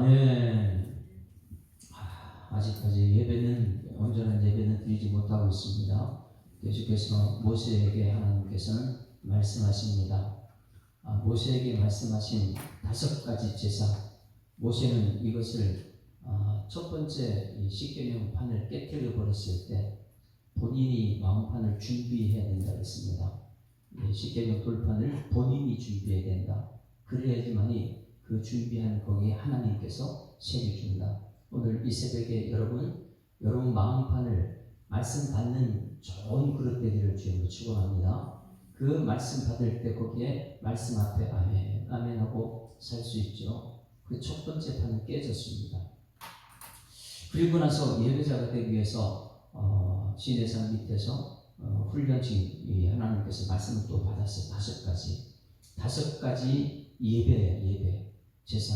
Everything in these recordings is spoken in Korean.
아멘. 아직까지 예배는 온전한 예배는 드리지 못하고 있습니다. 계속해서 모세에게 하나님께서는 말씀하십니다. 모세에게 말씀하신 5가지 제사. 모세는 이것을 첫 번째 십계명판을 깨뜨려 버렸을 때 본인이 마음판을 준비해야 된다 했습니다. 십계명 돌판을 본인이 준비해야 된다. 그래야지만이 그 준비한 거기에 하나님께서 세를 준다. 오늘 이 새벽에 여러분 마음판을 말씀 받는 좋은 그릇 되기를 주님으로 축원합니다. 그 말씀 받을 때 거기에 말씀 앞에 아멘, 아멘 하고 살 수 있죠. 그 첫 번째 판은 깨졌습니다. 그리고 나서 예배자가 되기 위해서 시내산 밑에서 훈련지 하나님께서 말씀을 또 받았어요. 5가지 예배 제사.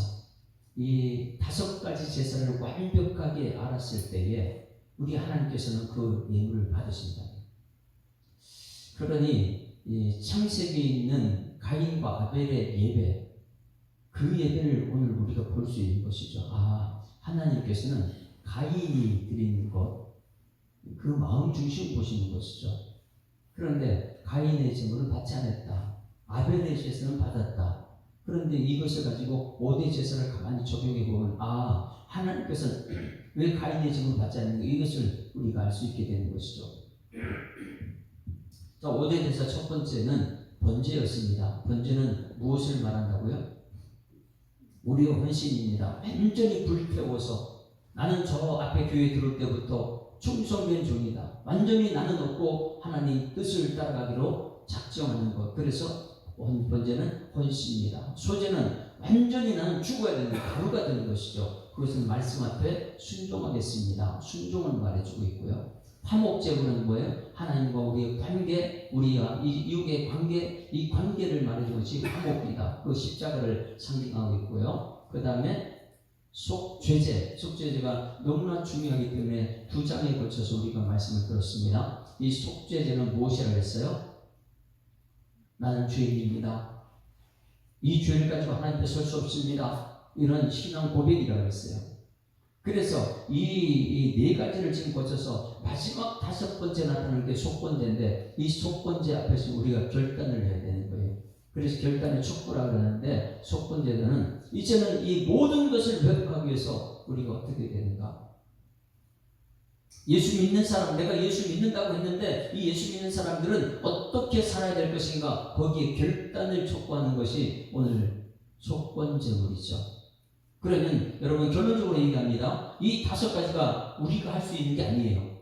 이 5가지 제사를 완벽하게 알았을 때에 우리 하나님께서는 그 예물을 받으신다. 그러니 이 창세기에 있는 가인과 아벨의 예배, 그 예배를 오늘 우리가 볼 수 있는 것이죠. 하나님께서는 가인이 드리는 것, 그 마음 중심 보시는 것이죠. 그런데 가인의 제물은 받지 않았다. 아벨의 제사는 받았다. 그런데 이것을 가지고 5대 제사를 가만히 적용해 보면 하나님께서는 왜 가인의 제물을 받지 않는가, 이것을 우리가 알 수 있게 되는 것이죠. 자, 5대 제사 첫 번째는 번제였습니다. 번제는 무엇을 말한다고요? 우리의 헌신입니다. 완전히 불태워서 나는 저 앞에 교회 들어올 때부터 충성된 종이다. 완전히 나는 없고 하나님 뜻을 따라가기로 작정하는 것. 그래서 번제는 헌신입니다. 소제는 완전히 나는 죽어야 되는 가루가 되는 것이죠. 그것은 말씀 앞에 순종하겠습니다. 순종을 말해주고 있고요. 화목제물은 뭐예요? 하나님과 우리의 관계, 우리와 이웃의 관계, 이 관계를 말해주는 것이 화목이다. 그 십자가를 상징하고 있고요. 그 다음에 속죄제가 너무나 중요하기 때문에 2장에 걸쳐서 우리가 말씀을 들었습니다. 이 속죄제는 무엇이라고 했어요? 나는 죄인입니다. 이 죄를 가지고 하나님 앞에 설 수 없습니다. 이런 신앙 고백이라고 했어요. 그래서 이 4가지를 지금 거쳐서 마지막 5번째 나타나는 게 속건제인데, 이 속건제 앞에서 우리가 결단을 해야 되는 거예요. 그래서 결단의 촉구라고 하는데, 속건제는 이제는 이 모든 것을 회복하기 위해서 우리가 어떻게 되는가? 예수 믿는 사람, 내가 예수 믿는다고 했는데 이 예수 믿는 사람들은 어떻게 살아야 될 것인가, 거기에 결단을 촉구하는 것이 오늘 속건제물이죠. 그러면 여러분 결론적으로 얘기합니다. 이 5가지가 우리가 할 수 있는 게 아니에요.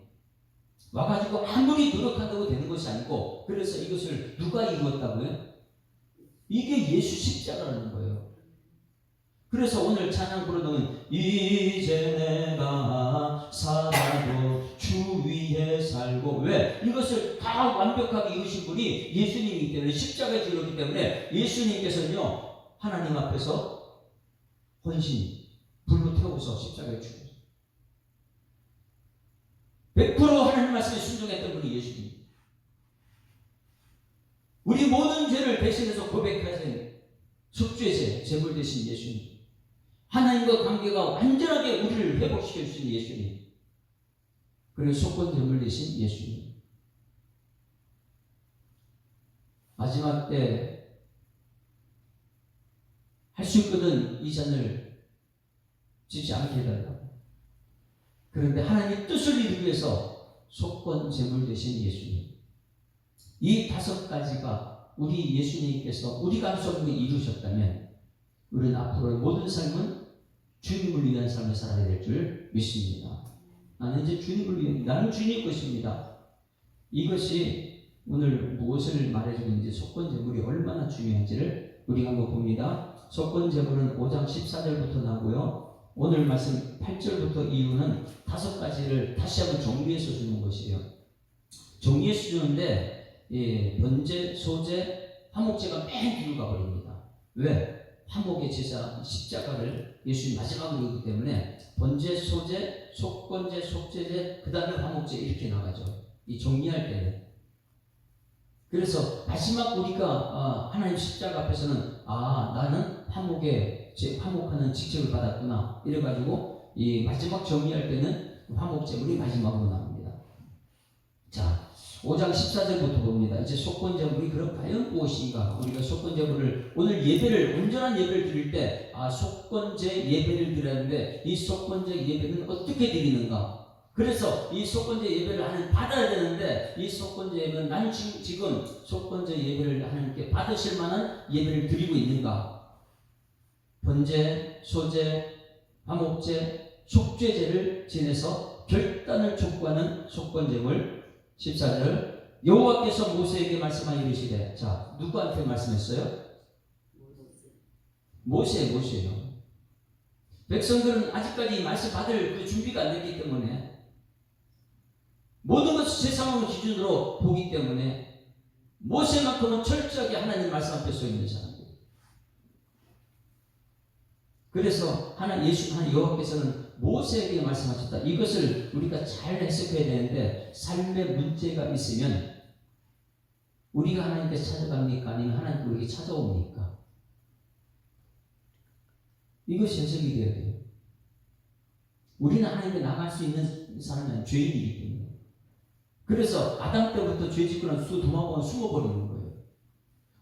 와가지고 아무리 노력한다고 되는 것이 아니고, 그래서 이것을 누가 이루었다고요? 이게 예수 십자가라는 거예요. 그래서 오늘 찬양 부르는 이제 내가 살아도 주 위에 살고, 왜? 이것을 다 완벽하게 이루신 분이 예수님이기 때문에, 십자가에 지었기 때문에 예수님께서는요 하나님 앞에서 헌신, 불로 태워서 십자가에 죽었어요. 100% 하나님 말씀에 순종했던 분이 예수님. 우리 모든 죄를 대신해서 고백하신 속죄제, 제물 대신 예수님. 하나님과 관계가 완전하게 우리를 회복시켜 주신 예수님. 그리고 속건 제물 대신 예수님. 마지막 때 할 수 있거든 이 잔을 지지 않게 해달라고. 그런데 하나님 뜻을 이루기 위해서 속건 제물 대신 예수님. 이 5가지가 우리 예수님께서 우리가 할 수 없는 걸 이루셨다면, 우리는 앞으로의 모든 삶은 주님을 위한 삶을 살아야 될 줄 믿습니다. 나는 이제 주님을 위해, 나는 주님 것입니다. 이것이 오늘 무엇을 말해주고 있는지, 속건제물이 얼마나 중요한지를 우리가 한번 봅니다. 속건제물은 5장 14절부터 나오고요. 오늘 말씀 8절부터 이유는 5가지를 다시 한번 정리해서 주는 것이에요. 정리해서 주는데 번제, 소제, 화목제가 맨 뒤로 가버립니다. 왜? 화목의 제사, 십자가를 예수님 마지막으로 이기 때문에 번제, 소제, 속건제, 속죄제, 그 다음에 화목제 이렇게 나가죠. 이 정리할 때는. 그래서 마지막 우리가 하나님 십자가 앞에서는 나는 화목의 화목하는 직책을 받았구나. 이래가지고 이 마지막 정리할 때는 화목제물이 마지막으로 나옵니다. 자, 5장 14절부터 봅니다. 이제 속건제물이 그럼 과연 무엇인가? 우리가 속건제물을 오늘 예배를 온전한 예배를 드릴 때 속건제 예배를 드렸는데 이 속건제 예배는 어떻게 드리는가? 그래서 이 속건제 예배를 받아야 되는데 이 속건제 예배는 나는 지금 속건제 예배를 하나님께 받으실 만한 예배를 드리고 있는가? 번제, 소제, 화목제, 속죄제를 지내서 결단을 촉구하는 속건제물. 14절 여호와께서 모세에게 말씀하여 이르시되, 자, 누구한테 말씀했어요? 모세예요. 백성들은 아직까지 말씀 받을 그 준비가 안 됐기 때문에 모든 것을 제 상황을 기준으로 보기 때문에 모세만큼은 철저하게 하나님 말씀 앞에 서 있는 사람들. 그래서 여호와께서는 모세에게 말씀하셨다. 이것을 우리가 잘 해석해야 되는데 삶의 문제가 있으면 우리가 하나님께 찾아갑니까? 아니면 하나님께 우리에게 찾아옵니까? 이것이 해석이 되어야 돼요. 우리는 하나님께 나갈 수 있는 사람은 죄인이기 때문에. 그래서 아담 때부터 죄 짓고 나서 도망가고 숨어버리는 거예요.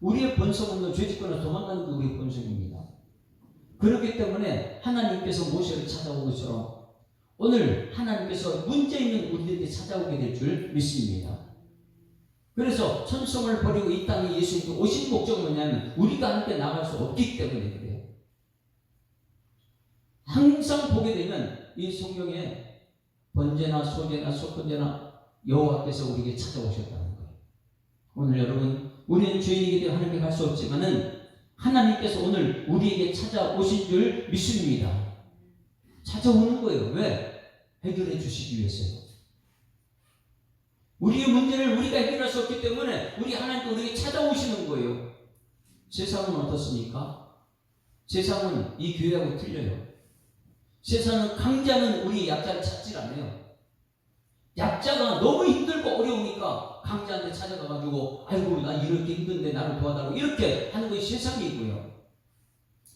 우리의 본성은 죄 짓고 나서 도망가는 게 우리의 본성입니다. 그렇기 때문에 하나님께서 모세를 찾아온 것처럼 오늘 하나님께서 문제 있는 우리들에게 찾아오게 될 줄 믿습니다. 그래서 천성을 버리고 이 땅에 예수님께 오신 목적은 뭐냐면 우리가 함께 나갈 수 없기 때문에 그래요. 항상 보게 되면 이 성경에 번제나 소제나 속건제나 여호와께서 우리에게 찾아오셨다는 거예요. 오늘 여러분, 우리는 죄인이기 때문에 하나님께 갈 수 없지만은 하나님께서 오늘 우리에게 찾아오신 줄 믿습니다. 찾아오는 거예요. 왜? 해결해 주시기 위해서요. 우리의 문제를 우리가 해결할 수 없기 때문에 우리 하나님께 우리에게 찾아오시는 거예요. 세상은 어떻습니까? 세상은 이 교회하고 틀려요. 세상은 강자는 우리 약자를 찾질 않아요. 약자가 너무 힘들고 어려우니까 강자한테 찾아가가지고 아이고 나 이렇게 힘든데 나를 도와달라고 이렇게 하는 것이 세상이고요.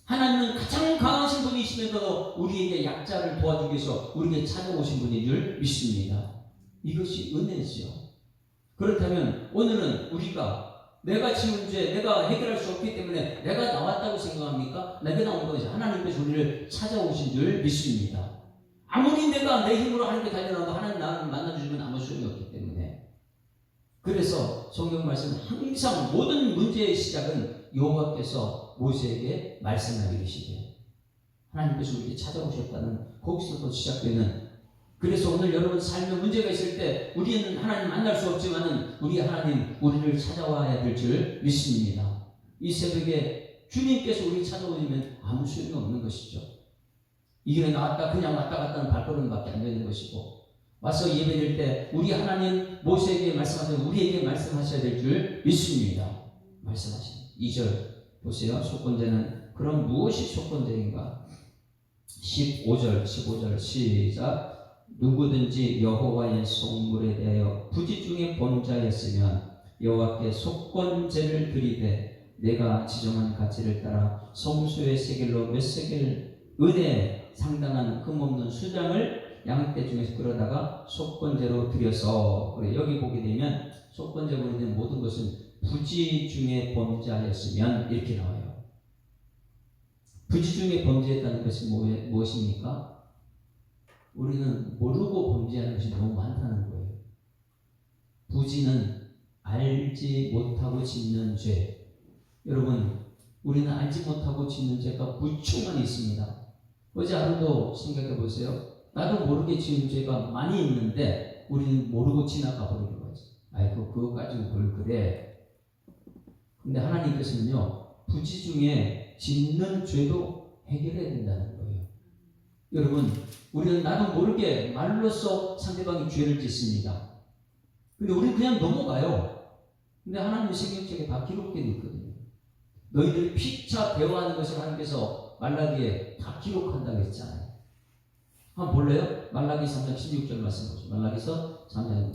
하나님은 가장 강하신 분이시면서 우리에게 약자를 도와주기 위해서 우리에게 찾아오신 분인 줄 믿습니다. 이것이 은혜죠. 그렇다면 오늘은 우리가 내가 지은 죄, 내가 해결할 수 없기 때문에 내가 나왔다고 생각합니까? 내가 나온 것이 하나님께서 우리를 찾아오신 줄 믿습니다. 아무리 내가 내 힘으로 하나님께 달려나가도 하나님 나를 만나주시면 아무 소용이 없기 때문에. 그래서 성경 말씀은 항상 모든 문제의 시작은 여호와께서 모세에게 말씀하여 이르시되 하나님께서 우리에게 찾아오셨다는 거기서부터 시작되는. 그래서 오늘 여러분 삶에 문제가 있을 때 우리는 하나님 만날 수 없지만은 우리 하나님 우리를 찾아와야 될 줄 믿습니다. 이 새벽에 주님께서 우리 찾아오시면 아무 소용이 없는 것이죠. 이 길에 나왔다 그냥 왔다 갔다 하는 발걸음밖에 안 되는 것이고 와서 예배드릴 때 우리 하나님 모세에게 말씀하셔서 우리에게 말씀하셔야 될 줄 믿습니다. 말씀하시는 2절 보세요. 속건제는 그럼 무엇이 속건제인가? 15절 시작. 누구든지 여호와의 속물에 대하여 부지 중에 범자였으면 여호와께 속건제를 드리되 내가 지정한 가치를 따라 성소의 세겔로 몇 세겔 은혜 상당한 흠없는 수장을 양떼 중에서 끌어다가 속건제로 드려서. 그래, 여기 보게 되면 속건제로 된 모든 것은 부지 중에 범죄하였으면 이렇게 나와요. 부지 중에 범죄했다는 것이 무엇입니까? 우리는 모르고 범죄하는 것이 너무 많다는 거예요. 부지는 알지 못하고 짓는 죄. 여러분, 우리는 알지 못하고 짓는 죄가 무충만이 있습니다. 어제 하루도 생각해 보세요. 나도 모르게 지은 죄가 많이 있는데 우리는 모르고 지나가 버리는 거지. 아이고 그거 가지고 뭘 그래. 근데 하나님께서는요 부지 중에 짓는 죄도 해결해야 된다는 거예요. 여러분, 우리는 나도 모르게 말로써 상대방이 죄를 짓습니다. 근데 우리는 그냥 넘어가요. 근데 하나님의 성경책에 다 기록되어 있거든요. 너희들이 피차 배워하는 것을 하나님께서 말라기에 다 기록한다고 했잖아요. 한번 볼래요? 말라기 3장 16절 말씀 보시죠. 말라기서 3장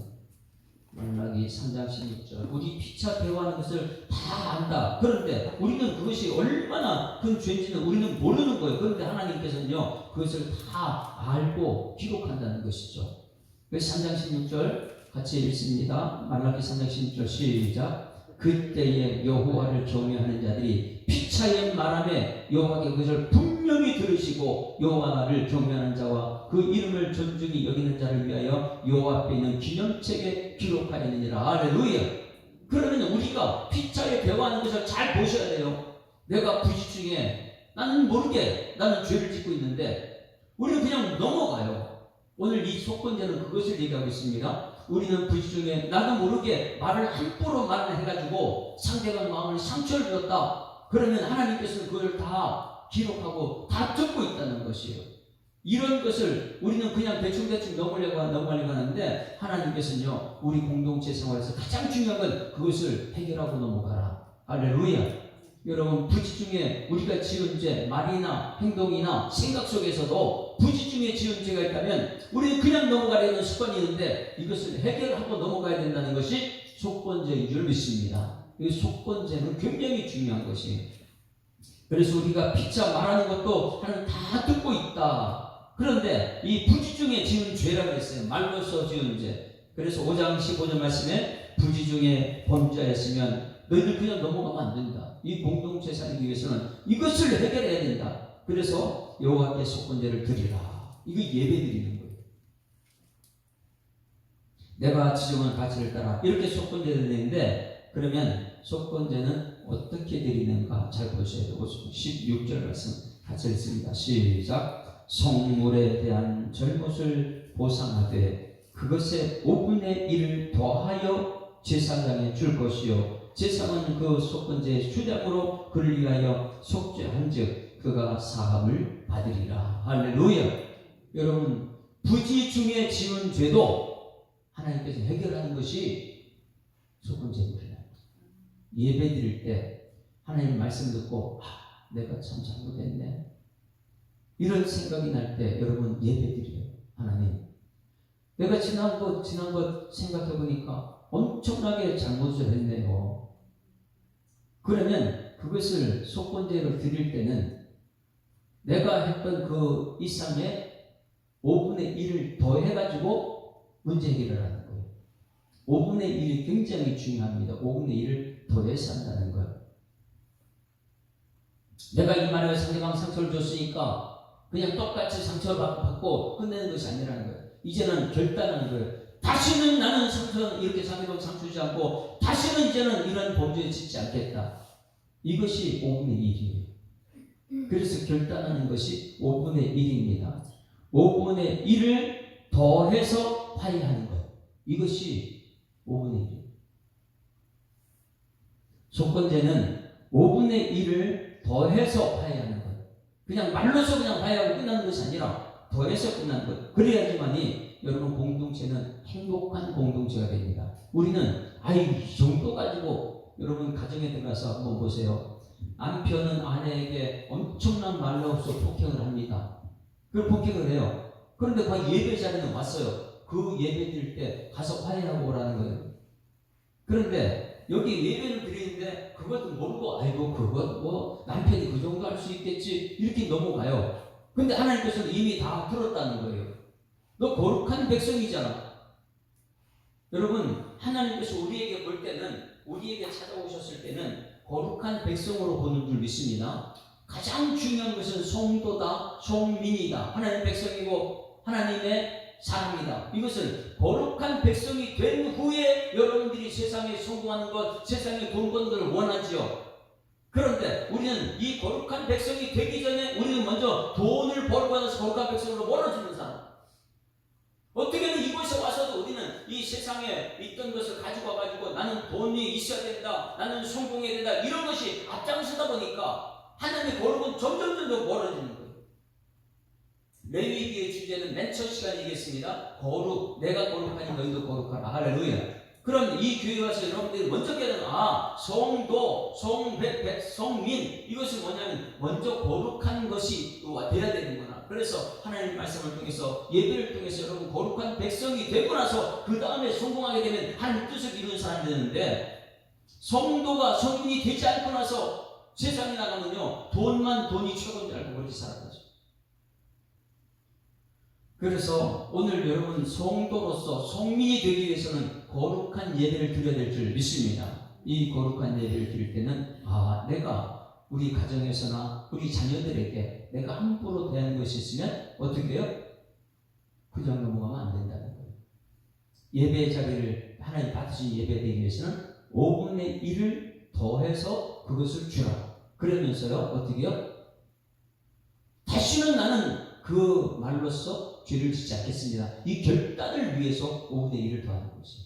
말라기 3장 16절. 우리 피차 배워하는 것을 다 안다. 그런데 우리는 그것이 얼마나 큰 죄인지는 우리는 모르는 거예요. 그런데 하나님께서는요, 그것을 다 알고 기록한다는 것이죠. 그래서 3장 16절 같이 읽습니다. 말라기 3장 16절 시작. 그때에 여호와를 경외하는 자들이 피차의 말함에 여호와께 그것을 분명히 들으시고 여호와를 경외하는 자와 그 이름을 존중히 여기는 자를 위하여 여호와 앞에 있는 기념책에 기록하였느니라. 할렐루야. 그러면 우리가 피차에 대화하는 것을 잘 보셔야 돼요. 내가 부지 중에 나는 모르게 나는 죄를 짓고 있는데 우리는 그냥 넘어가요. 오늘 이 속건제는 그것을 얘기하고 있습니다. 우리는 부지 중에 나도 모르게 말을 함부로 말을 해가지고 상대방 마음을 상처를 줬다. 그러면 하나님께서는 그걸 다 기록하고 다 듣고 있다는 것이에요. 이런 것을 우리는 그냥 대충 넘어가려고 하는데 하나님께서는요, 우리 공동체 생활에서 가장 중요한 건 그것을 해결하고 넘어가라. 할렐루야. 여러분, 부지 중에 우리가 지은 죄, 말이나 행동이나 생각 속에서도 부지 중에 지은 죄가 있다면 우리는 그냥 넘어가려는 습관이 있는데 이것을 해결하고 넘어가야 된다는 것이 속건제인 줄 믿습니다. 이 속건제는 굉장히 중요한 것이에요. 그래서 우리가 피차 말하는 것도 하나님 다 듣고 있다. 그런데 이 부지 중에 지은 죄라고 했어요. 말로써 지은 죄. 그래서 5장 15절 말씀에 부지 중에 범죄하였으면 너희들 그냥 넘어가면 안 된다. 이 공동체 살기 위해서는 이것을 해결해야 된다. 그래서 여호와께 속건제를 드리라. 이거 예배 드리는 거예요. 내가 지정한 가치를 따라 이렇게 속건제를 드리는데, 그러면 속건제는 어떻게 드리는가 잘 보셔야 되고 16절 말씀 같이 읽습니다. 시작. 성물에 대한 잘못을 보상하되 그것의 5분의 1을 더하여 제사장에 줄 것이요 제사장은 그 속건제의 수량으로 그를 위하여 속죄한즉 그가 사함을 받으리라. 할렐루야. 여러분, 부지 중에 지은 죄도 하나님께서 해결하는 것이 속건제입니다. 예배 드릴 때 하나님 말씀 듣고 내가 참 잘못했네 이런 생각이 날 때 여러분 예배 드려요. 하나님, 내가 지난 것 생각해 보니까 엄청나게 잘못을 했네요. 그러면 그것을 속건제로 드릴 때는 내가 했던 그 이상의 5분의 1을 더해가지고 문제 해결을 하는 거예요. 5분의 1이 굉장히 중요합니다. 5분의 1을 더해서 한다는 거예요. 내가 이 말에 상대방 상처를 줬으니까 그냥 똑같이 상처를 받고 끝내는 것이 아니라는 거예요. 이제는 결단하는 거예요. 다시는 나는 이렇게 상대방 상처 주지 않고 다시는 이제는 이런 범죄에 짓지 않겠다. 이것이 5분의 1이에요. 그래서 결단하는 것이 5분의 1입니다. 5분의 1을 더해서 화해하는 것. 이것이 5분의 1이에요. 속건제는 5분의 1을 더해서 화해하는 것. 그냥 말로서 그냥 화해하고 끝나는 것이 아니라 더해서 끝나는 것. 그래야지만이 여러분 공동체는 행복한 공동체가 됩니다. 우리는 이 정도 가지고 여러분 가정에 들어가서 한번 보세요. 남편은 아내에게 엄청난 말로써 폭행을 합니다. 그 폭행을 해요. 그런데 그 예배 자리는 왔어요. 그 예배 드릴 때 가서 화해하고 오라는 거예요. 그런데 여기 예배를 드리는데 그것도 모르고 그것 뭐 남편이 그 정도 할 수 있겠지 이렇게 넘어가요. 근데 하나님께서는 이미 다 들었다는 거예요. 너 거룩한 백성이잖아. 여러분, 하나님께서 우리에게 볼 때는, 우리에게 찾아오셨을 때는 거룩한 백성으로 보는 줄 믿습니다. 가장 중요한 것은 성도다, 성민이다. 하나님 백성이고 하나님의 사람이다. 이것을 거룩한 백성이 된 후에 여러분들이 세상에 성공하는 것, 세상에 돈 버는 것을 원하지요. 그런데 우리는 이 거룩한 백성이 되기 전에 우리는 먼저 돈을 벌고 나서 거룩한 백성으로 몰아주는 사람. 어떻게든 이곳에 와서도 우리는 이 세상에 있던 것을 가지고 와가지고 나는 돈이 있어야 된다, 나는 성공해야 된다, 이런 것이 앞장서다 보니까 하나님의 거룩은 점점 멀어지는 거예요. 레위기의 주제는 맨 첫 시간에 얘기했습니다. 거룩, 내가 거룩하니 너희도 거룩하라. 할렐루야. 그럼 이 교회에 와서 여러분들이 먼저 깨닫는 성도, 성민, 이것이 뭐냐면 먼저 거룩한 것이 돼야 되는구나. 됩니다. 그래서 하나님 말씀을 통해서 예배를 통해서 여러분 거룩한 백성이 되고 나서 그 다음에 성공하게 되면 하나님 뜻을 이루는 사람이 되는데, 성도가 성인이 되지 않고 나서 세상에 나가면요 돈이 최고인 줄 알고 그렇게 살아가죠. 그래서 오늘 여러분 성도로서 성민이 되기 위해서는 거룩한 예배를 드려야 될 줄 믿습니다. 이 거룩한 예배를 드릴 때는 내가 우리 가정에서나 우리 자녀들에게 내가 함부로 대하는 것이 있으면 어떻게 해요? 그냥 넘어가면 안 된다는 거예요. 예배 자리를 하나님 받으신 예배 되기 위해서는 5분의 1을 더해서 그것을 주라. 그러면서요 어떻게 해요? 다시는 나는 그 말로써 죄를 짓지 않겠습니다. 이 결단을 위해서 5분의 1을 더하는 거죠.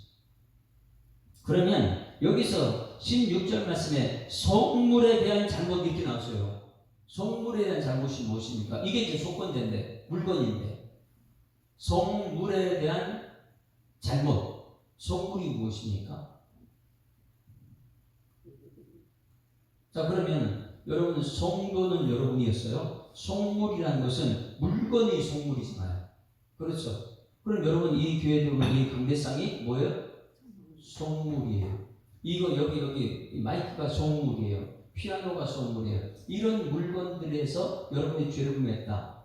그러면 여기서 16절 말씀에 성물에 대한 잘못 이렇게 나왔어요. 성물에 대한 잘못이 무엇입니까? 이게 이제 속건제인데, 물건인데, 성물에 대한 잘못, 성물이 무엇입니까? 자, 그러면 여러분 성도는 여러분이었어요. 성물이라는 것은 물건이 성물이잖아요. 그렇죠? 그럼 여러분 이 교회도 이 강대상이 뭐예요? 성물이에요. 이거 여기 마이크가 성물이에요. 피아노가 성물이에요. 이런 물건들에서 여러분이 죄를 범했다,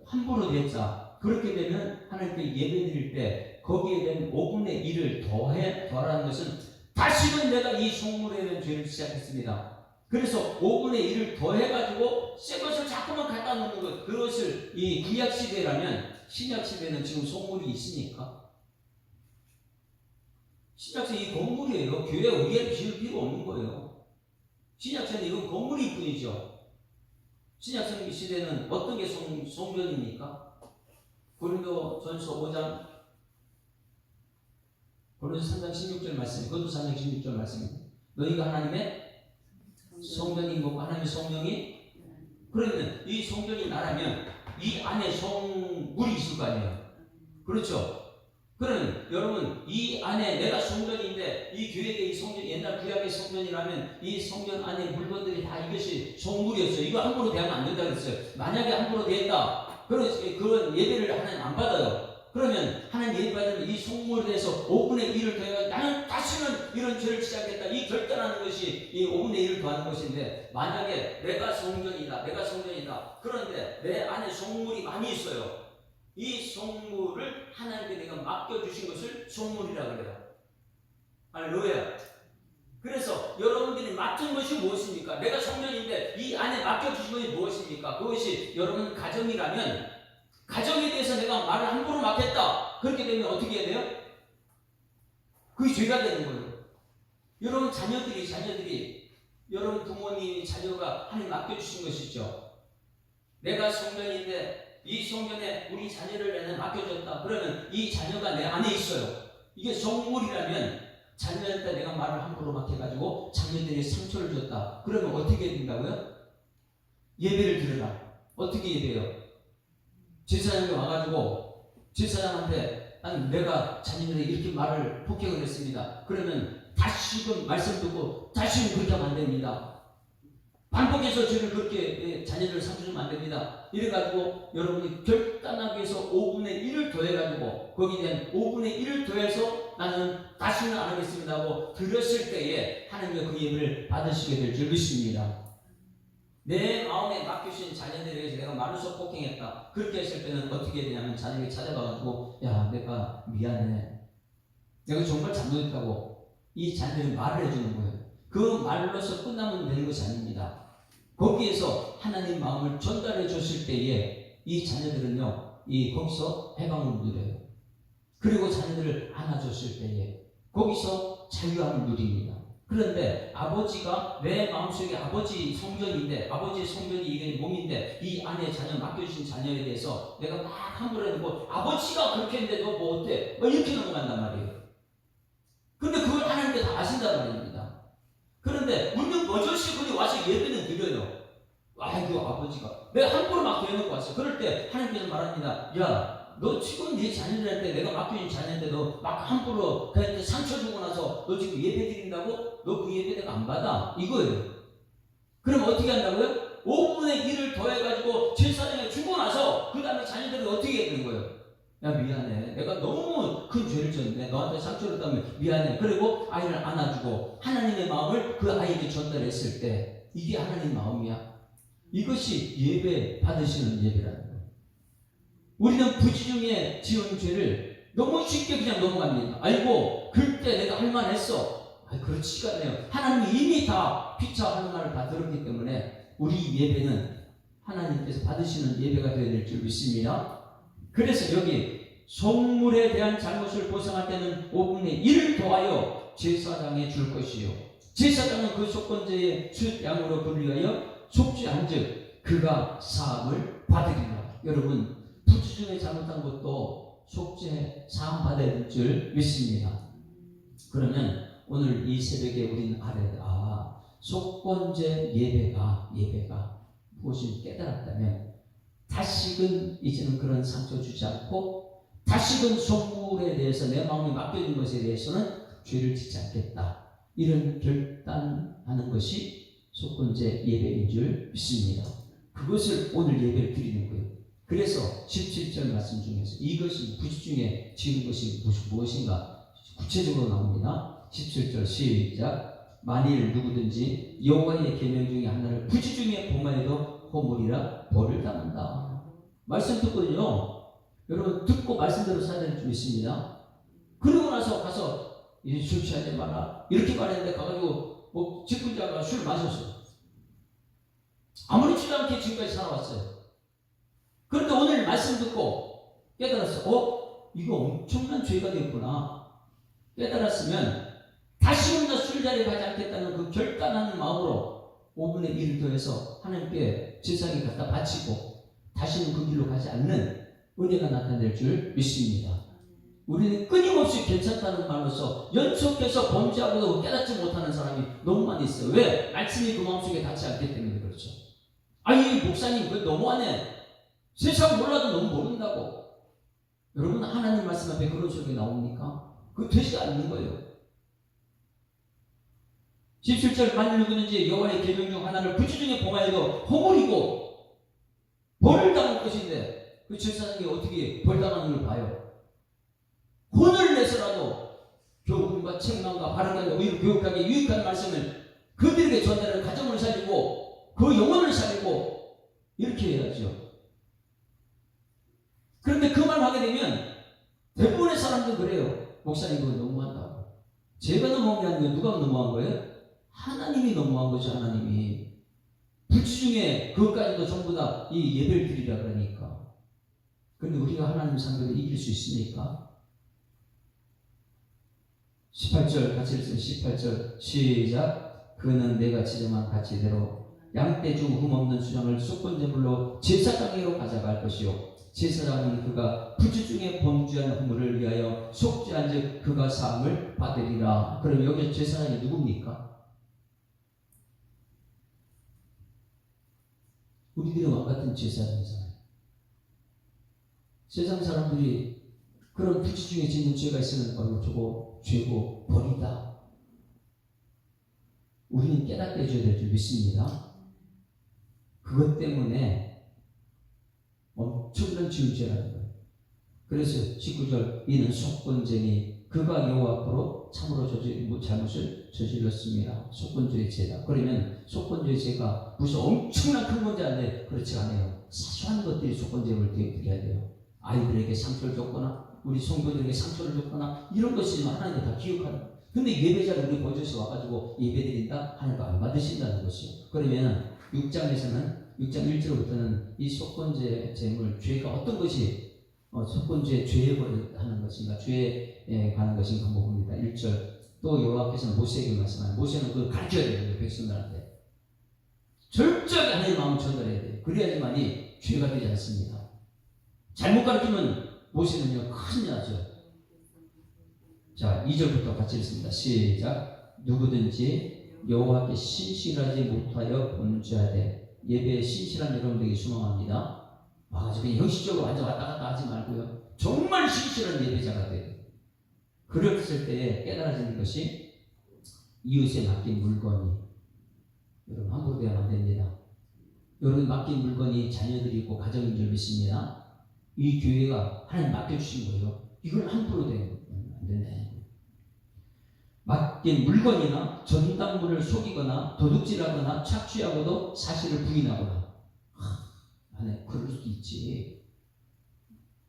함부로 냈다. 그렇게 되면 하나님께 예배드릴 때 거기에 대한 5분의 1을 더하라는 것은 다시는 내가 이 성물에 대한 죄를 시작했습니다. 그래서 5분의 1을 더해가지고 새 것을 자꾸만 갖다 놓는 것, 그것을 이 구약시대라면, 신약시대는 지금 성물이 있으니까 신약시대 이 건물이에요. 교회 위에 지을 필요 없는 거예요. 신약시대는 이건 건물일 뿐이죠. 신약시대는 어떤 게 성전입니까? 고린도전서 5장 고린도서 3장 16절 말씀, 고린도서 3장 16절 말씀입니다. 너희가 하나님의 성전인 거고 하나님의 성령이, 그러면 이 성전이 나라면 이 안에 성물이 있을 거 아니에요. 그렇죠? 그러면 여러분 이 안에 내가 성전인데, 이 교회의 이 성전, 옛날 구약의 성전이라면 이 성전 안에 물건들이 다 이것이 성물이었어요. 이거 함부로 대하면 안 된다고 했어요. 만약에 함부로 대했다, 그런 예배를 하나님 안 받아요. 그러면 하나님 예배 받으면 이 성물에 대해서 5분의 1을 더해서 나는 다시는 이런 죄를 시작했다, 이 결단하는 것이 이 5분의 1을 더하는 것인데, 만약에 내가 성전이다, 그런데 내 안에 성물이 많이 있어요. 이 성물을 하나님께 내가 맡겨주신 것을 성물이라고 그래요. 할렐루야. 그래서 여러분들이 맡은 것이 무엇입니까? 내가 성전인데 이 안에 맡겨주신 것이 무엇입니까? 그것이 여러분 가정이라면, 가정에 대해서 내가 말을 함부로 맡겼다, 그렇게 되면 어떻게 해야 돼요? 그게 죄가 되는 거예요. 여러분 자녀들이 여러분 부모님이 자녀가 하나님 맡겨주신 것이죠. 내가 성전인데 이 성전에 우리 자녀를 내가 맡겨줬다. 그러면 이 자녀가 내 안에 있어요. 이게 성물이라면 자녀한테 내가 말을 함부로 맡겨가지고 자녀들이 상처를 줬다. 그러면 어떻게 된다고요? 예배를 드려라. 어떻게 예배해요? 제사장이 와가지고 제사장한테 내가 자녀들에게 이렇게 말을 폭행을 했습니다. 그러면 다시금 말씀 듣고 다시금 그렇게 하면 안 됩니다. 반복해서 죄를 그렇게 자녀들을 상처 주면 안 됩니다. 이래가지고 여러분이 결단하기 위해서 5분의 1을 더해가지고 거기에 대한 5분의 1을 더해서 나는 다시는 안 하겠습니다 하고 들었을 때에 하나님의 그 예배를 받으시게 될 줄 믿습니다. 내 마음에 맡기신 자녀들에 대해서 내가 말로써 폭행했다, 그렇게 했을 때는 어떻게 해야 되냐면 자녀에게 찾아가가지고 야 내가 미안해, 내가 정말 잘못했다고 이 자녀들이 말을 해주는 거예요. 그 말로서 끝나면 되는 것이 아닙니다. 거기에서 하나님 마음을 전달해 줬을 때에 이 자녀들은요 거기서 해방을 누려요. 그리고 자녀들을 안아줬을 때에 거기서 자유함을 누립니다. 그런데 아버지가 내 마음속에 아버지 성전인데, 아버지의 성전이 이게 몸인데 이 안에 자녀 맡겨주신 자녀에 대해서 내가 막 함부로 해놓고 아버지가 그렇게 했는데 너 뭐 어때? 이렇게 넘어간단 말이에요. 근데 그걸 하나님께 다 아신단 말입니다. 그런데 물론 버젓이 그리 와서 예배는 드려요. 아이고 아버지가 내가 함부로 막 대놓고 왔어. 그럴 때 하나님께서 말합니다. 야 너 지금 네 자녀들한테 내가 맡겨준 자녀인데 너 막 함부로 그한테 상처 주고 나서 너 지금 예배 드린다고? 너 그 예배 내가 안 받아? 이거예요. 그럼 어떻게 한다고요? 5분의 1을 더해가지고 제사장이 주고 나서 그 다음에 자녀들이 어떻게 해야 되는 거예요? 야, 미안해. 내가 너무 큰 죄를 졌네. 너한테 상처를 줬다면 미안해. 그리고 아이를 안아주고 하나님의 마음을 그 아이에게 전달했을 때 이게 하나님 마음이야. 이것이 예배 받으시는 예배라는 거예요. 우리는 부지중에 지은 죄를 너무 쉽게 그냥 넘어갑니다. 아이고, 그때 내가 할 만했어. 그렇지가 않아요. 하나님이 이미 다 피차하는 말을 다 들었기 때문에 우리 예배는 하나님께서 받으시는 예배가 되어야 될 줄 믿습니다. 그래서 여기 속물에 대한 잘못을 보상할 때는 5분의 1을 더하여 제사장에 줄 것이요. 제사장은 그 속건제의 숫 양으로 분리하여 속죄한즉 그가 사함을 받으리라. 여러분, 부지중에 잘못한 것도 속죄 사함 받아야 될 줄 믿습니다. 그러면 오늘 이 새벽에 우리는 알아야 속건제 예배가 무엇인지 깨달았다면 다시금 이제는 그런 상처 주지 않고 다시금 속물에 대해서 내 마음이 맡겨진 것에 대해서는 죄를 짓지 않겠다. 이런 결단하는 것이 속건제 예배인 줄 믿습니다. 그것을 오늘 예배를 드리는 거예요. 그래서 17절 말씀 중에서 이것이 부지중에 지은 것이 무엇인가 구체적으로 나옵니다. 17절 시작. 만일 누구든지 여호와의 계명 중에 하나를 부지중에 범하여도 허물이라 벌을 당한다. 말씀 듣거든요. 여러분 듣고 말씀대로 살아야 될 줄 믿습니다. 그러고 나서 가서 이제 술 취하지 마라 이렇게 말했는데 가가지고 뭐 직분자가 술 마셨어요. 아무렇지도 않게 지금까지 살아왔어요. 그런데 오늘 말씀 듣고 깨달았어. 이거 엄청난 죄가 됐구나. 깨달았으면 다시는 나 술자리에 가지 않겠다는 그 결단하는 마음으로 5분의 1을 더해서 하나님께 제사에 갖다 바치고 다시는 그 길로 가지 않는 은혜가 나타낼 줄 믿습니다. 우리는 끊임없이 괜찮다는 말로서 연속해서 범죄하고도 깨닫지 못하는 사람이 너무 많이 있어요. 왜? 말씀이 그 마음속에 닿지 않기 때문에 그렇죠. 이 목사님 그거 너무하네. 세상 몰라도 너무 모른다고. 여러분 하나님 말씀 앞에 그런 소리가 나옵니까? 그거 되지 않는 거예요. 17절 만일 누구든지 여호와의 계명 중 하나를 부지중에 범하여도 허물이고 벌을 당할 것인데 그 제사장이 어떻게 벌 당하는 걸 봐요. 혼을 내서라도 교훈과 책망과 바른과 의로 교육하게 유익한 말씀을 그들에게 전달하는 가정을 살리고 그 영혼을 살리고 이렇게 해야죠. 그런데 그 말 하게 되면 대부분의 사람들은 그래요. 목사님 그거 너무한다고. 제가 너무한 게 아니고 누가 너무한 거예요? 하나님이 너무한 거죠. 하나님이 부지중에 그것까지도 전부 다 이 예배를 드리라 그러니까. 그런데 우리가 하나님 상대로 이길 수 있습니까? 18절 같이 읽습니다. 18절 시작. 그는 내가 지정한 가치대로 양떼 중 흠없는 수장을 속건제물로 제사장에로 가져갈 것이요 제사장은 그가 부지중에 범죄한 허물을 위하여 속죄한즉 그가 사함을 받으리라. 그럼 여기 제사장이 누굽니까? 우리들의 왕같은 제사장이잖아요. 세상 사람들이 그런 부지중에 짓는 죄가 있으면 저거 죄고 벌이다. 우리는 깨닫게 해줘야 될 줄 믿습니다. 그것 때문에 엄청난 지은죄라는 거예요. 그래서 19절 이는 속건죄니 그가 여호와 앞으로 참으로 잘못을 저질렀습니다. 속건죄의 죄다. 그러면 속건죄의 죄가 무슨 엄청난 큰 문제인데 그렇지 않아요. 사소한 것들이 속건죄를 드려야 돼요. 아이들에게 상처를 줬거나 우리 성도들에게 상처를 줬거나 이런 것이 하나님이 다 기억하는 거예요. 근데 예배자를 우리 보조시 와가지고 예배드린다? 하나님과 안 받으신다는 것이요. 그러면 6장에서는 6장 1절부터는 이 속건죄 제물 죄가 어떤 것이 속건죄 죄에 하는 것인가 죄에 관한 것인가 한번 봅니다. 1절 또 여호와께서는 모세에게 말씀하는 모세는 그걸 가르쳐야 돼요. 백성들한테 철저하게 하나님의 마음을 전달해야 돼요. 그래야지만이 죄가 되지 않습니다. 잘못 가르치면 모세는요 큰일 나죠. 자 2절부터 같이 읽습니다. 시작. 누구든지 여호와께 신실하지 못하여 범죄하되 예배에 신실한 여러분들에게 소망합니다. 그냥 형식적으로 완전 왔다 갔다 하지 말고요. 정말 신실한 예배자가 돼요. 그랬을 때에 깨달아지는 것이 이웃에 맡긴 물건이 여러분 함부로 되면 안 됩니다. 여러분 맡긴 물건이 자녀들이고 가정인 줄 믿습니다. 이 교회가 하나님 맡겨주신 거예요. 이걸 함부로 되면 안 된다는 거예요. 맡긴 물건이나 전당물을 속이거나 도둑질하거나 착취하고도 사실을 부인하거나 안에 그럴 수도 있지.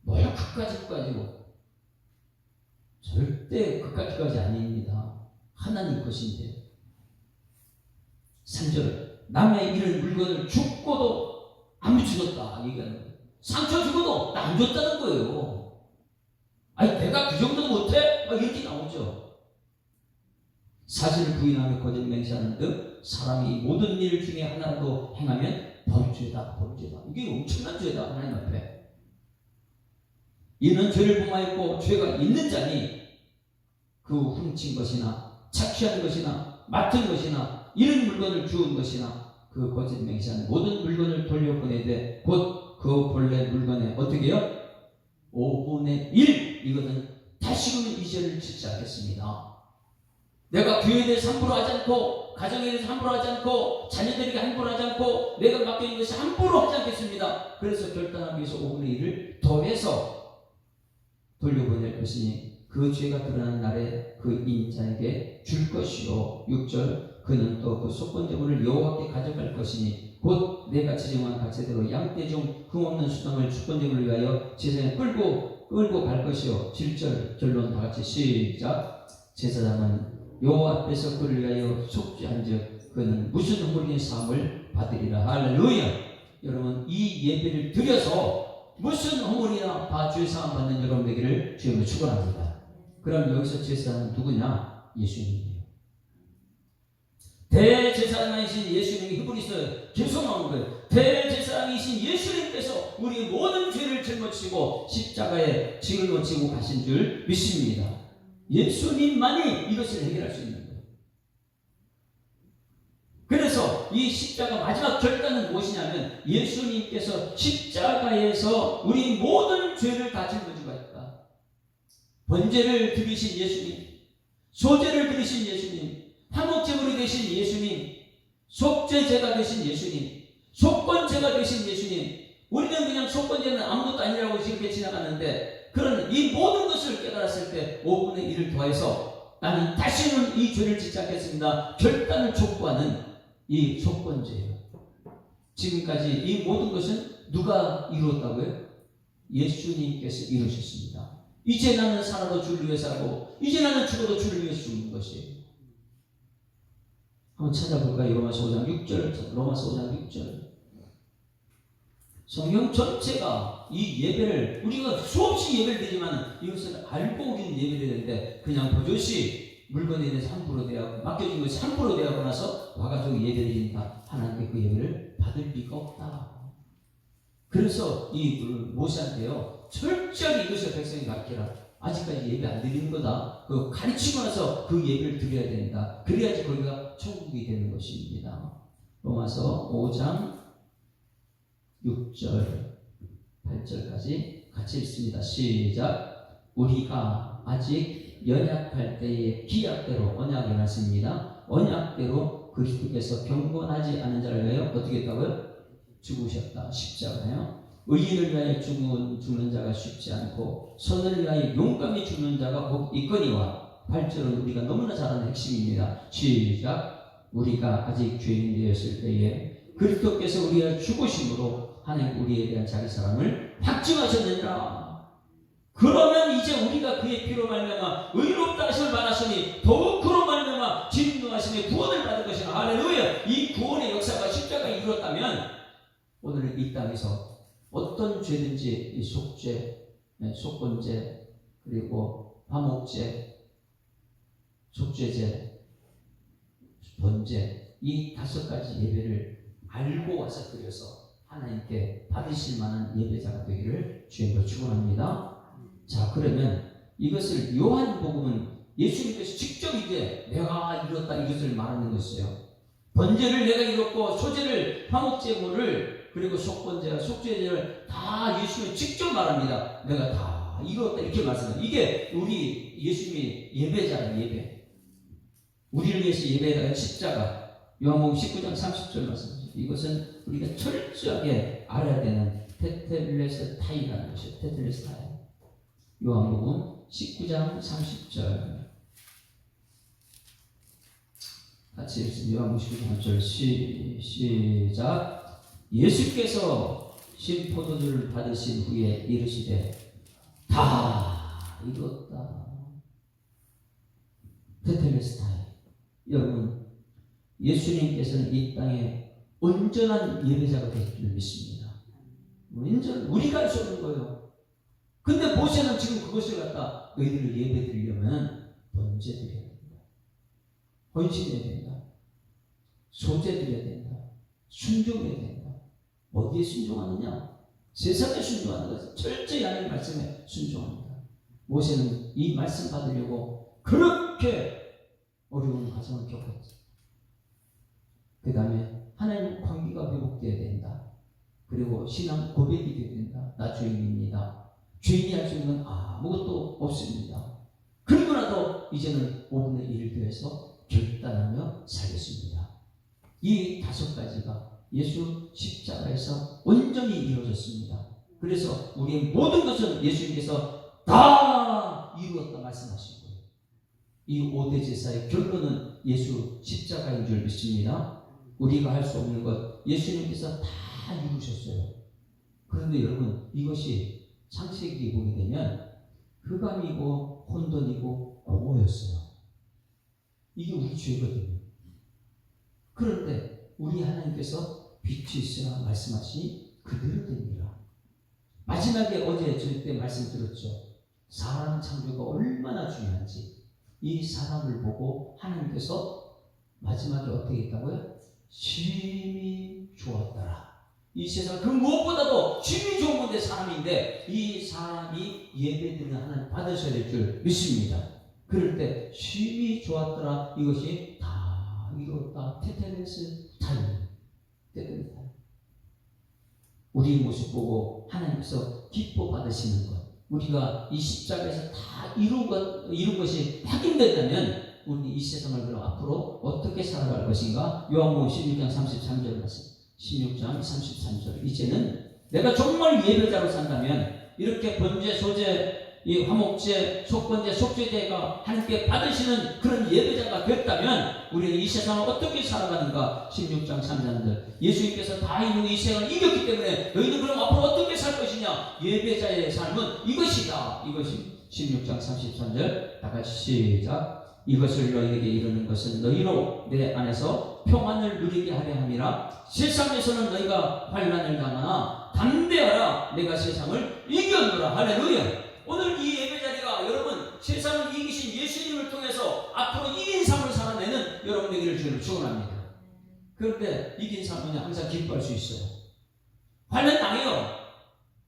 뭘 그까짓 가지고 절대 그까짓까지 아닙니다. 하나님 것인데. 3절 남의 잃은 물건을 줍고도 안 붙여줬다 얘기하는 거예요. 상처 주고도 나 안 줬다는 거예요. 아니 내가 그 정도도 못해? 이렇게 나오죠. 사실을 부인하며 거짓 맹세하는 등 사람이 모든 일 중에 하나라도 행하면 범죄다. 이게 엄청난 죄다 하나님 앞에. 이는 죄를 범하였고 죄가 있는 자니 그 훔친 것이나 착취한 것이나 맡은 것이나 잃은 물건을 주운 것이나 그 거짓 맹세한 모든 물건을 돌려보내되 곧 그 본래 물건에 어떻게 해요? 5분의 1 이거는 다시금은 이 죄를 짓지 않겠습니다. 내가 교회에 대해서 함부로 하지 않고 가정에 대해서 함부로 하지 않고 자녀들에게 함부로 하지 않고 내가 맡겨진 것이 함부로 하지 않겠습니다. 그래서 결단하기 위해서 5분의 1을 더해서 돌려보낼 것이니 그 죄가 드러난 날에 그 인자에게 줄 것이요. 6절 그는 또 그 속건제물을 여호와께 가져갈 것이니 곧 내가 지정한 가체대로 양떼 중 흠없는 수당을 속건제물을 위하여 제사장에 끌고 갈 것이요. 7절 결론 다같이 시작. 제사장은 여호와 앞에서 그를 위하여 속죄한즉 그는 무슨 허물인 사함을 받으리라. 할렐루야. 여러분 이 예배를 드려서 무슨 허물이나 다 죄 사함 받는 여러분 되기를 주님을 축원합니다. 그럼 여기서 제사장은 누구냐? 예수님이에요. 대제사장이신 예수님이 히브리서에 계속 나오는 거예요. 대제사장이신 예수님께서 우리의 모든 죄를 짊어지고 십자가에 짊어지고 가신 줄 믿습니다. 예수님만이 이것을 해결할 수 있는 거예요. 그래서 이 십자가 마지막 결단은 무엇이냐면 예수님께서 십자가에서 우리 모든 죄를 다 짊어지고 갔다. 번제를 드리신 예수님, 소제를 드리신 예수님, 화목제물이 되신 예수님, 속죄제가 되신 예수님, 속건제가 되신 예수님. 우리는 그냥 속건제는 아무것도 아니라고 이렇게 지나갔는데 그런 이 모든 것을 깨달았을 때 5분의 1을 더해서 나는 다시는 이 죄를 짓지 않겠습니다. 결단을 촉구하는 이 속건제예요. 지금까지 이 모든 것은 누가 이루었다고요? 예수님께서 이루셨습니다. 이제 나는 살아도 주를 위해 살고 이제 나는 죽어도 주를 위해 죽는 것이에요. 한번 찾아볼까요? 로마서 5장 6절. 로마서 5장 6절. 성경 전체가 이 예배를 우리가 수없이 예배를 드리지만 이것을 알고 우리는 예배를 드리는데 그냥 버젓이 물건에 대해서 함부로 대하고 맡겨진 것이 함부로 대하고 나서 와가지고 예배를 드린다. 하나님께 그 예배를 받을 리가 없다. 그래서 이 모세한테요 철저히 이것을 백성이 가르치라. 아직까지 예배 안 드리는 거다. 그 가르치고 나서 그 예배를 드려야 된다. 그래야지 거기가 천국이 되는 것입니다. 로마서 5장 6절 8절까지 같이 읽습니다. 시작. 우리가 아직 연약할 때에 기약대로 언약이 났습니다. 언약대로 그리스도께서 경건하지 않은 자를 위하여 어떻게 했다고요? 죽으셨다. 십자가요. 의인을 위하여 죽는 자가 쉽지 않고 선을 위하여 용감히 죽는 자가 곧 있거니와 8절은 우리가 너무나 잘 아는 핵심입니다. 시작. 우리가 아직 죄인 되었을 때에 그리스도께서 우리가 죽으심으로 하나님 우리에 대한 자기 사랑을 확증하셨느니라. 그러면 이제 우리가 그의 피로 말미암아 의롭다 하심을 받았으니 더욱 그로 말미암아 진노하심의 구원을 받은 것이라. 할렐루야. 이 구원의 역사가 십자가가 이루었다면 오늘 이 땅에서 어떤 죄든지 이 속죄, 속건죄, 그리고 화목죄, 속죄죄, 번죄 이 5가지 예배를 알고 와서 드려서 하나님께 받으실 만한 예배자가 되기를 주님으로 축원합니다. 자, 그러면 이것을 요한복음은 예수님께서 직접 이제 내가 이뤘다 이것을 말하는 것이에요. 번제를 내가 이뤘고 소제를 화목제물을 그리고 속건제와 속죄제를 다 예수님이 직접 말합니다. 내가 다 이뤘다 이렇게 말씀합니다. 이게 우리 예수님이 예배자는 예배. 우리를 위해서 예배하는 십자가. 요한복음 19장 30절 말씀입니다. 이것은 우리가 철저하게 알아야 되는 테텔레스타이라는 것이에요. 테텔레스타이. 요한복음 19장 30절 같이 읽습니다. 요한복음 19장 30절 시작. 예수께서 신 포도주를 받으신 후에 이르시되 다 이뤘다. 테텔레스타이. 여러분, 예수님께서는 이 땅에 온전한 예배자가 되실 줄 믿습니다. 온전, 우리가 할 수 없는 거예요. 근데 모세는 지금 그것을 갖다 너희들을 예배 드리려면 번제 드려야 된다. 헌신해야 된다. 소제 드려야 된다. 순종해야 된다. 어디에 순종하느냐? 세상에 순종하는 것은 철저히 하나님 말씀에 순종합니다. 모세는 이 말씀 받으려고 그렇게 어려운 과정을 겪었죠. 그 다음에 하나님 관계가 회복되어야 된다. 그리고 신앙 고백이 되어야 된다. 나 죄인입니다. 죄인이 할 수 있는 건 아무것도 없습니다. 그리고 나도 이제는 5분의 1을 더해서 결단하며 살겠습니다. 이 5가지가 예수 십자가에서 온전히 이루어졌습니다. 그래서 우리의 모든 것은 예수님께서 다 이루었다 말씀하신 거예요. 이 5대 제사의 결론은 예수 십자가인 줄 믿습니다. 우리가 할 수 없는 것 예수님께서 다 이루셨어요. 그런데 여러분, 이것이 창세기에 보게 되면 흑암이고 혼돈이고 공허였어요. 이게 우리 죄거든요. 그런데 우리 하나님께서 빛이 있으라 말씀하시니 그대로 됩니다. 마지막에 어제 저희 때 말씀 들었죠. 사람 창조가 얼마나 중요한지. 이 사람을 보고 하나님께서 마지막에 어떻게 했다고요? 심히 좋았더라. 이 세상 그 무엇보다도 심히 좋은 건데 사람인데 이 사람이 예배드리는 하나님 받으셔야 될 줄 믿습니다. 그럴 때 심히 좋았더라. 이것이 다 이뤘다. 테텔레스타이. 우리 모습 보고 하나님께서 기뻐 받으시는 것, 우리가 이 십자가에서 다 이룬 것이 확인된다면 우리는 이 세상을 그럼 앞으로 어떻게 살아갈 것인가? 요한복음 16장 33절 말씀. 16장 33절. 이제는 내가 정말 예배자로 산다면 이렇게 번제, 소제, 이 화목제, 속번제, 속죄제가 하나님께 받으시는 그런 예배자가 됐다면 우리는 이 세상을 어떻게 살아가는가? 16장 3절들. 예수님께서 다 이루고 이 세상을 이겼기 때문에 너희는 그럼 앞으로 어떻게 살 것이냐? 예배자의 삶은 이것이다. 이것이 16장 33절. 다 같이 시작. 이것을 너희에게 이루는 것은 너희로 내 안에서 평안을 누리게 하려 함이라. 세상에서는 너희가 환난을 당하나 담대하라. 내가 세상을 이겼노라. 할렐루야. 오늘 이 예배자리가 여러분 세상을 이기신 예수님을 통해서 앞으로 이긴 삶을 살아내는 여러분 되기를 주를 축원합니다. 그런데 이긴 삶은 항상 기뻐할 수 있어요. 환난 당해요.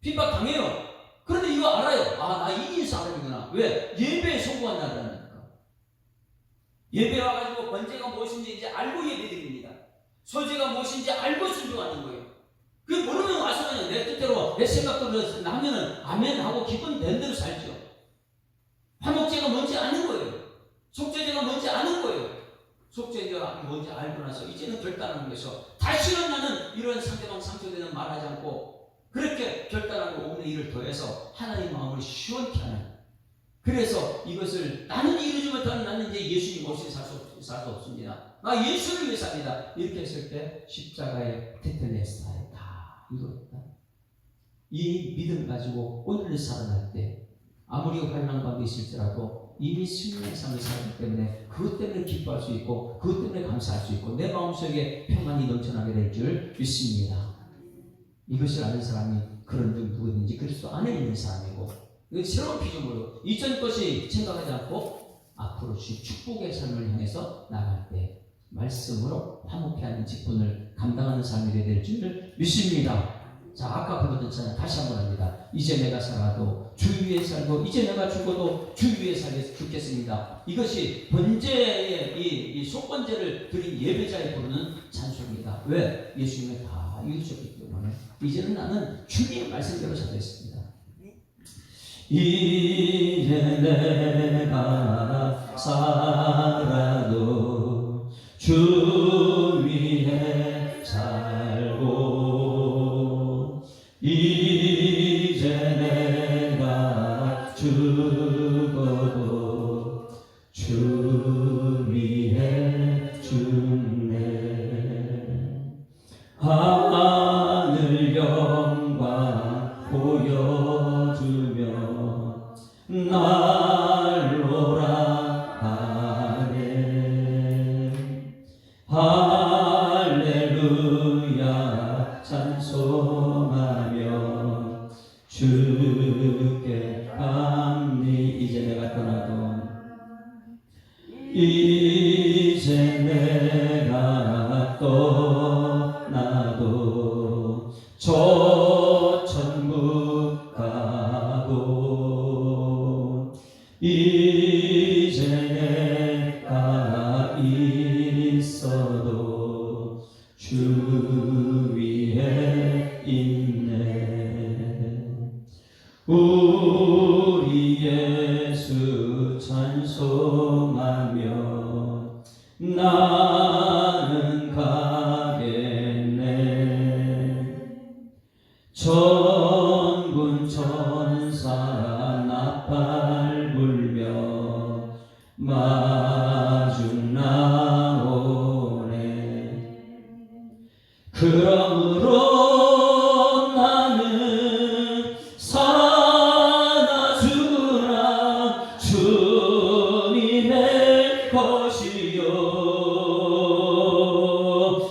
핍박 당해요. 그런데 이거 알아요. 나 이긴 사람이구나. 왜? 예배에 성공한 나라니까. 예배 와가지고 번제가 무엇인지 이제 알고 예배드립니다. 소제가 무엇인지 알고 순종하는 거예요. 그 모르면 와서 그냥 내 뜻대로 내 생각대로 하면은 아멘 하고 기분 낸 대로 살죠. 화목제가 뭔지 아는 거예요. 속죄제가 뭔지 아는 거예요. 속죄제가 뭔지 알고 나서 이제는 결단하는 거에서 다시는 나는 이런 상대방 상처되는 말하지 않고 그렇게 결단하고 5분의 1을 더해서 하나님 마음을 시원케 하는. 그래서 이것을 나는 이루지 못하는 나는 이제 예수님 없이 살 수 없습니다. 나 예수를 위해 삽니다. 이렇게 했을 때 십자가의 테텔레스타이 다 이루었다. 이 믿음 가지고 오늘을 살아날 때 아무리 환난 가운데 있을지라도 이미 승리의 삶을 살기 때문에 그것 때문에 기뻐할 수 있고 그것 때문에 감사할 수 있고 내 마음속에 평안이 넘쳐나게 될 줄 믿습니다. 이것을 아는 사람이 그런 중 누구든지 그리스도 안에 있는 사람이고 이건 새로운 피조물로 이전 것이 생각하지 않고 앞으로 주의 축복의 삶을 향해서 나갈 때 말씀으로 화목해하는 직분을 감당하는 삶이 될 줄 믿습니다. 자, 아까 부르던 찬양 다시 한번 합니다. 이제 내가 살아도 주 위에 살고 이제 내가 죽어도 주 위에 죽겠습니다. 이것이 번제의 이 속번제를 드린 예배자에 부르는 찬송입니다. 왜? 예수님이 다 이루셨기 때문에 이제는 나는 주님의 말씀대로 살겠습니다. 이제 내가 살아도 주 위에 살고 주며 날로라 하네. 할렐루야 찬송하며 주께 감리. 이제 내가 떠나도 이제 내가 떠나도 저 천국 가고 이제 내가 있어도 주 위에 있네. 우리 예수 찬송하며 나는 가겠네. 천군 천사 나팔 불며 마중 나오네. 그러므로 나는 사나 주나 주님의 것이요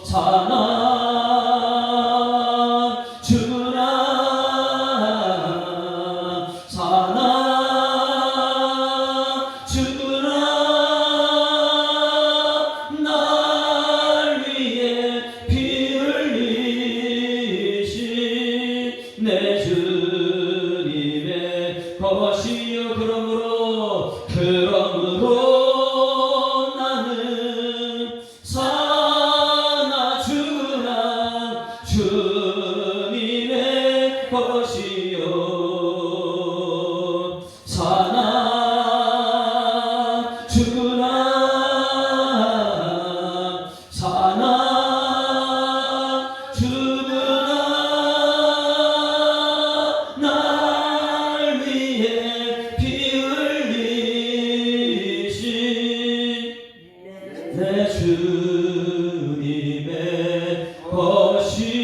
사나 주나 사나 주나 날 위해 피 흘리신 내 주님의 것이요. 그러므로 나는 사나 주나 주님의 것이요 사나 주나 사나 주나 날 위해 피 흘리신 내 주님의 것이요.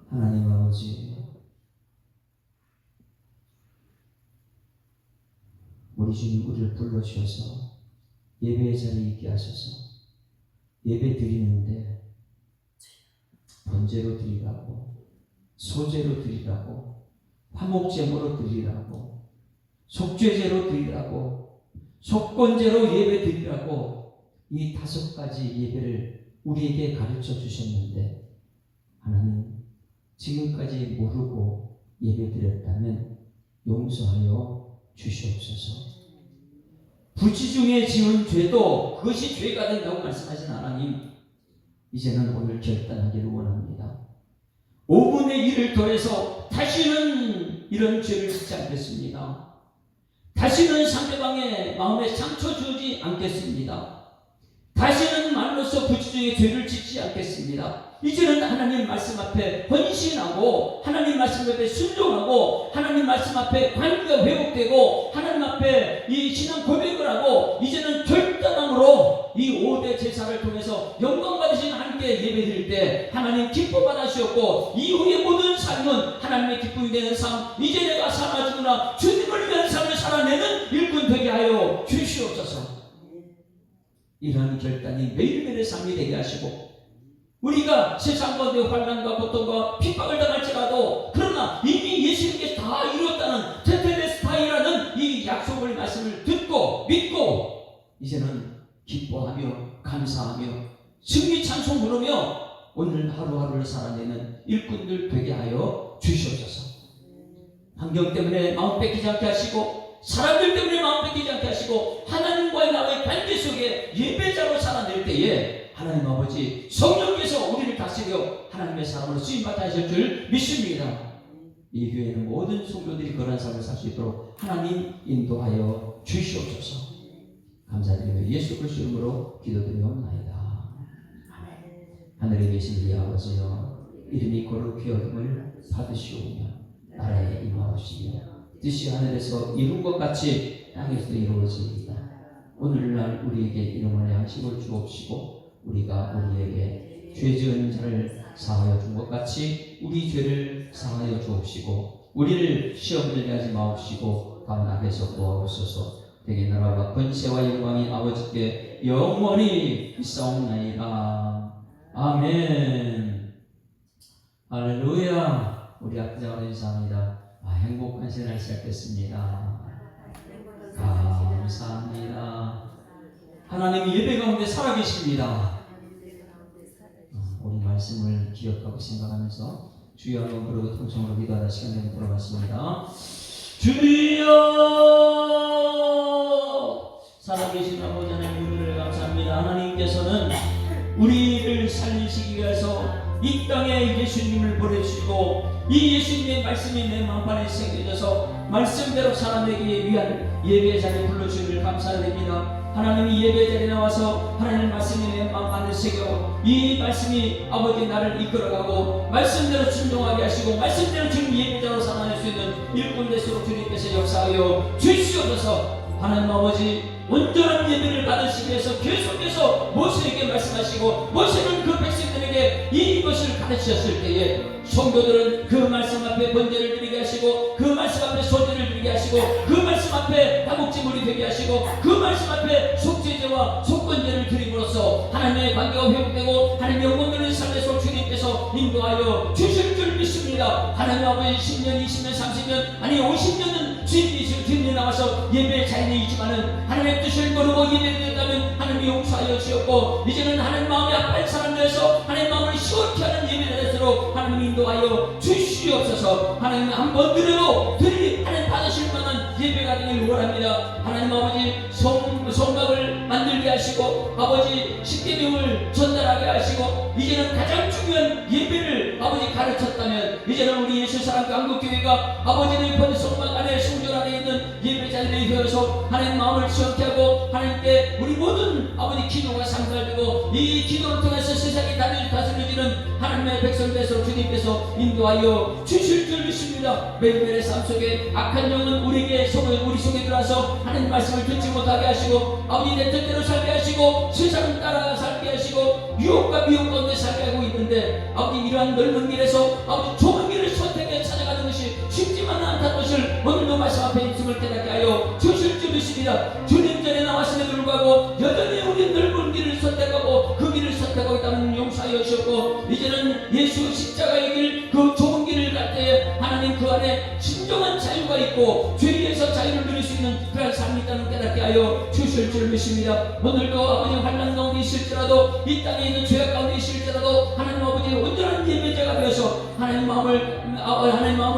하나님 아버지, 우리 주님 우리를 불러주셔서 예배의 자리에 있게 하셔서 예배 드리는데 번제로 드리라고, 소제로 드리라고, 화목제물로 드리라고, 속죄제로 드리라고, 속건제로 예배 드리라고 이 5가지 예배를 우리에게 가르쳐 주셨는데, 하나님 지금까지 모르고 예배 드렸다면 용서하여 주시옵소서. 부치 중에 지은 죄도 그것이 죄가 된다고 말씀하신 하나님, 이제는 오늘 결단하기를 원합니다. 5분의 1을 더해서 다시는 이런 죄를 짓지 않겠습니다. 다시는 상대방의 마음에 상처 주지 않겠습니다. 다시는 말로서 부지중에 죄를 짓지 않겠습니다. 이제는 하나님 말씀 앞에 헌신하고 하나님 말씀 앞에 순종하고 하나님 말씀 앞에 관계가 회복되고 하나님 앞에 이 신앙 고백을 하고 이제는 결단함으로 이 5대 제사를 통해서 영광 받으신 하나님께 예배드릴 때 하나님 기뻐 받으시었고 이후의 모든 삶은 하나님의 기쁨이 되는 삶, 이제 내가 살아주구나 주님을 위한 삶을 살아내는 일꾼 되게 하여 주시옵소서. 이러한 결단이 매일매일의 삶이 되게 하시고 우리가 세상 가운데 환난과 고통과 핍박을 당할지라도 그러나 이미 예수님께서 다 이루었다는 테텔레스타이라는 이 약속을 말씀을 듣고 믿고 이제는 기뻐하며 감사하며 승리 찬송 부르며 오늘 하루하루를 살아내는 일꾼들 되게 하여 주시옵소서. 환경 때문에 마음 뺏기지 않게 하시고 사람들 때문에 마음 뺏기지 않게 하시고 하나님과의 나와의 관계 속에 예배자로 살아낼 때에 하나님 아버지 성령께서 우리를 다스려 하나님의 사람으로 쓰임받아 하실 줄 믿습니다. 이 교회는 모든 성도들이 그런 삶을 살 수 있도록 하나님 인도하여 주시옵소서. 감사드리며 예수 그리스도 이름으로 기도드리옵나이다. 하늘에 계신 우리 아버지여, 이름이 거룩히 여김을 받으시오며 나라에 임하옵시며 뜻이 하늘에서 이룬 것 같이 땅에서도 이루어지이다. 오늘날 우리에게 일용할 양식을 주옵시고 우리가 우리에게 죄 지은 자를 사하여 준 것 같이 우리 죄를 사하여 주옵시고 우리를 시험 들게 하지 마옵시고 다만 악에서 구하옵소서. 대개 나라와 권세와 영광이 아버지께 영원히 있사옵나이다. 아멘. 할렐루야. 우리 앞자가 감사합니다. 행복한 생활 시작했습니다. 감사합니다. 하나님 예배 가운데 살아계십니다. 우리 말씀을 기억하고 생각하면서 주여 한번 부르고 통성으로 기도하다 시간 되면 돌아갔습니다. 주여 살아계신 아버지 하나님 은혜를 감사합니다. 하나님께서는 우리를 살리시기 위해서 이 땅에 예수님을 보내주시고 이 예수님의 말씀이 내 마음판에 새겨져서 말씀대로 살아내기 위한 예배 자리에 불러주시기를 감사드립니다. 하나님이 예배 자리에 나와서 하나님의 말씀이 내 마음판에 새겨 이 말씀이 아버지 나를 이끌어가고 말씀대로 순종하게 하시고 말씀대로 주님 예배자로 살아낼 수 있는 일꾼 될수록 주님께서 역사하여 주시옵소서. 하나님 아버지 온전한 예배를 받으시기 위해서 계속해서 모세에게 말씀하시고 모세는 그 백성들에게 이것을 가르치셨을 때에 성도들은 그 말씀 앞에 번제를 드리게 하시고 그 말씀 앞에 소제를 드리게 하시고 그 말씀 앞에 다목제물이 되게 하시고 그 말씀 앞에 속죄제와 속건제를 드림으로써 하나님의 관계가 회복되고 하나님의 영광되는 삶에서 주님께서 인도하여 주실 줄 믿습니다. 하나님 아버지 10년 20년 30년 아니 50년은 주님이 나와서 예배의 자리에 있지만은 하나님의 뜻을 모르고 예배드렸다면 하나님이 용서하여 주셨고 이제는 하나님 마음이 아파할 사람들에서 하나님 마음을 시원케 하는 예배를 되도록 하나님 인도하여 주시옵소서. 하나님 한번 드려도 하나님 받으실 만한 예배가 되길 원합니다. 하나님 아버지 성막을 만들게 하시고 아버지 십계명을 전달하게 하시고 이제는 가장 중요한 예배를 아버지 가르쳤다면 이제는 우리 예수사랑교 한국교회가 아버지의 본 성막 안에 성전 안에 있는 예배자들이 되어서 하나님 마음을 시원케 하고 하나님께 우리 모든 아버지 기도가 상달되고 이 기도를 통해서 세상이 다스려지는 하나님의 백성들에서 주님께서 인도하여 주실 줄 믿습니다. 매일매일의 삶 속에 악한 영은 우리 속에 들어와서 하나님 말씀을 듣지 못하게 하시고 아버지 내 뜻대로 살게 하시고 세상을 따라 살게 하시고 유혹과 미혹 가운데 살게 하고 있는데 아버지 이러한 넓은 길에서 아버지 좁은 길을 선택해 찾아가는 것이 쉽지만은 않다는 것을 오늘도 말씀 앞에 있음을 깨닫게 하여 주실 줄 믿습니다. 주님 전에 나왔음에도 불구하고 여전히 우리 넓은 길을 선택하고 그 길을 선택하고 있다는 용서하여 주셨고 이제는 예수 십자가의 길 그 좁은 길을 갈 때에 하나님 그 안에 진정한 자유가 있고 죄에서 자유를 누릴 수 있는 그런 삶이 있다는 깨닫게 하여 주실 줄 믿습니다. 오늘도 아버지 환난 가운데 있을지라도 이 땅에 있는 죄악 가운데 있을지라도 하나님 아버지 온전한 예배자가 되어서 하나님 마음을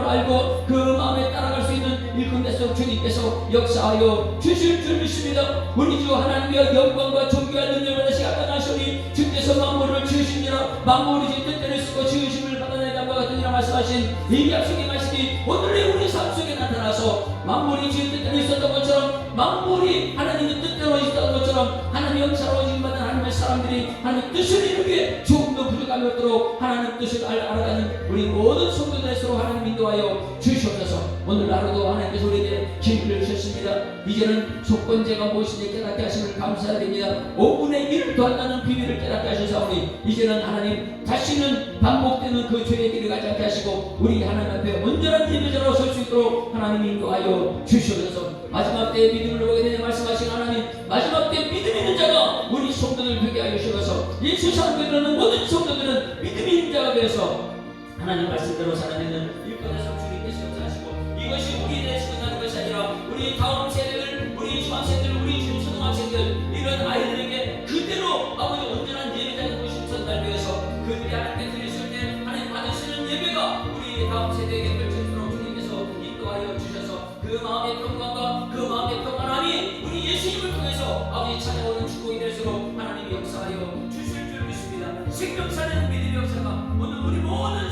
알고 그 마음에 따라갈 수 있는 일꾼 되서 주님께서 역사하여 주실 줄 믿습니다. 우리 주 하나님의 영광과 존귀와 능력을 다시 나타나시니 주께서 만물을 지으시니라 만물이 지 뜻대로 쓰고 지으심을 받아내다과 같으니라 말씀하신 이 약속의 말씀이 오늘의 우리 삶 속에 나타나서 만물이 지은 뜻대로 있었던 것처럼 만물이 하나님의 뜻대로 있었던 것처럼 하나님의 영사로워짐 받은 하나님의 사람들이 하나님의 뜻을 이루기에 조금도 부족함이 없도록 하나님의 뜻을 알아가는 우리 모든 성도들의 서로 하나님 인도하여 주시옵소서. 오늘 하루도 하나님께서 우리에게 기회를 주셨습니다. 이제는 속건제가 무엇인지 깨닫게 하심을 감사드립니다. 5분의 1을 더한다는 비밀을 깨닫게 하셔서오니 이제는 하나님 다시는 반복되는 그 죄의 길을 가지 않게 하시고 우리 하나님 앞에 온전한 예배자로 설 수 있도록 하나님 인도하여 주시옵소서. 마지막 때에 믿음을 보게 되는 말씀하신 하나님 마지막 때 믿음 있는 자가 우리 성도들을 되게 하여 주셔서 예수 사랑교회는 모든 성도들은 믿음 있는 자가 되어서 하나님 말씀대로 살아내는 일꾼에서 주님께서 역사하시고 이것이 우리의 끝나는 것이 아니라 우리 다음 세대들 우리 중학생들 우리 중초등학생들 이런 아이들에게 그대로 아버지 온전한 예배자의 것이 전달되어서 그들이 하나님께 드렸을 때 하나님 받으시는 예배가 우리 다음 세대에게 펼쳐지도록 주님께서 인도하여 주셔서 그 마음의 평강과 그 마음의 평안함이 우리 예수님을 통해서 아버지 찾아오는 축복이 될수록 하나님이 역사하여 주실 줄 믿습니다. 생명사는 믿음의 역사가 오늘 우리 모든